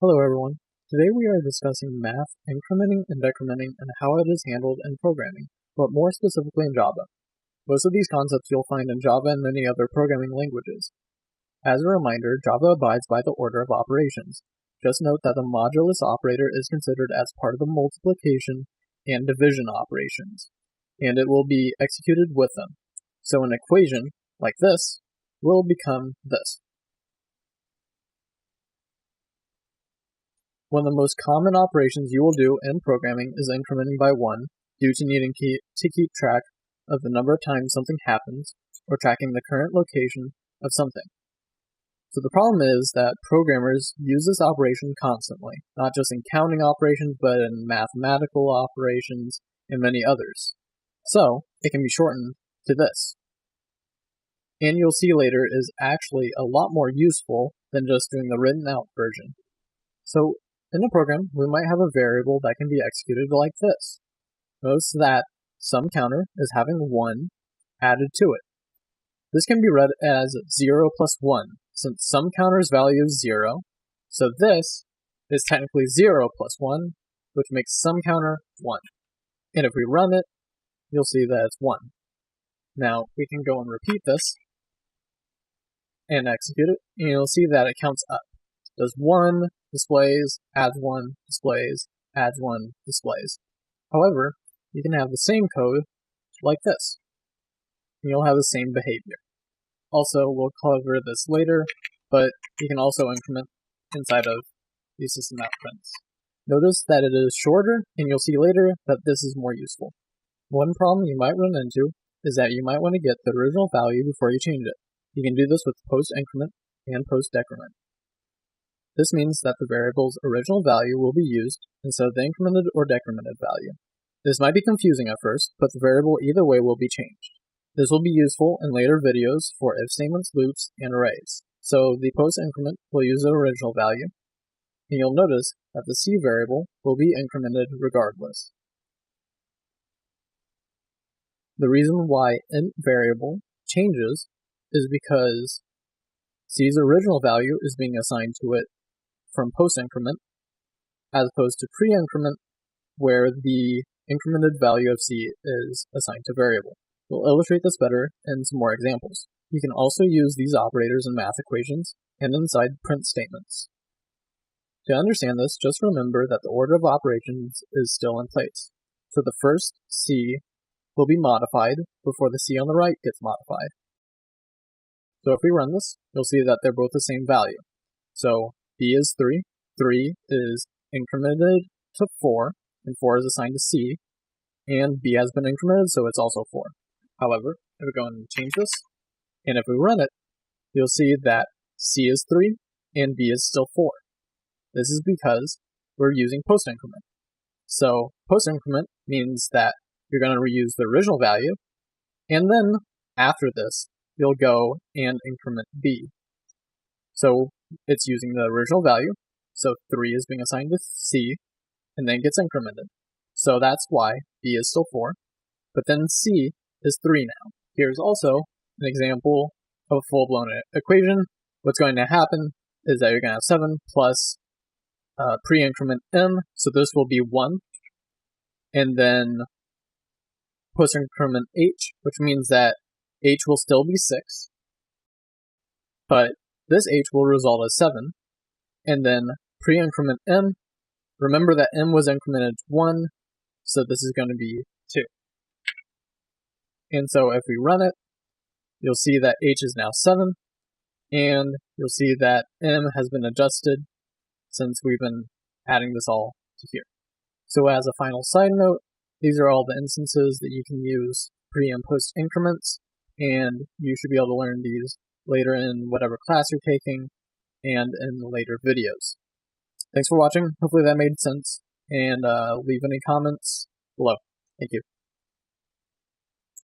Hello everyone. Today we are discussing math, incrementing and decrementing, and how it is handled in programming, but more specifically in Java. Most of these concepts you'll find in Java and many other programming languages. As a reminder, Java abides by the order of operations. Just note that the modulus operator is considered as part of the multiplication and division operations, and it will be executed with them. So an equation, like this, will become this. One of the most common operations you will do in programming is incrementing by 1 due to needing to keep track of the number of times something happens or tracking the current location of something. So the problem is that programmers use this operation constantly, not just in counting operations, but in mathematical operations and many others. So it can be shortened to this. And you'll see later is actually a lot more useful than just doing the written out version. So in a program, we might have a variable that can be executed like this. Notice that some counter is having 1 added to it. This can be read as 0 plus 1, since some counter's value is 0, so this is technically 0 plus 1, which makes some counter 1. And if we run it, you'll see that it's 1. Now, we can go and repeat this and execute it, and you'll see that it counts up. Does 1, displays, adds 1, displays, adds 1, displays. However, you can have the same code like this, and you'll have the same behavior. Also, we'll cover this later, but you can also increment inside of the system out prints. Notice that it is shorter, and you'll see later that this is more useful. One problem you might run into is that you might want to get the original value before you change it. You can do this with post increment and post decrement. This means that the variable's original value will be used instead of the incremented or decremented value. This might be confusing at first, but the variable either way will be changed. This will be useful in later videos for if statements, loops, and arrays. So the post increment will use the original value, and you'll notice that the C variable will be incremented regardless. The reason why int variable changes is because C's original value is being assigned to it from post increment, as opposed to pre increment, where the incremented value of C is assigned to variable. We'll illustrate this better in some more examples. You can also use these operators in math equations and inside print statements. To understand this, just remember that the order of operations is still in place. So the first C will be modified before the C on the right gets modified. So if we run this, you'll see that they're both the same value. So B is 3, 3 is incremented to 4, and 4 is assigned to C, and B has been incremented, so it's also 4. However, if we go and change this, and if we run it, you'll see that C is 3, and B is still 4. This is because we're using post increment. So post increment means that you're going to reuse the original value, and then after this, you'll go and increment B. So it's using the original value, so 3 is being assigned to C, and then gets incremented. So that's why B is still 4, but then C is 3 now. Here's also an example of a full-blown equation. What's going to happen is that you're going to have 7 plus pre-increment M, so this will be 1, and then post-increment H, which means that H will still be 6, but this H will result as 7, and then pre-increment M, remember that M was incremented to 1, so this is going to be 2. And so if we run it, you'll see that H is now 7, and you'll see that M has been adjusted since we've been adding this all to here. So as a final side note, these are all the instances that you can use pre and post increments, and you should be able to learn these later in whatever class you're taking and in later videos. Thanks for watching. Hopefully that made sense, and leave any comments below. Thank you.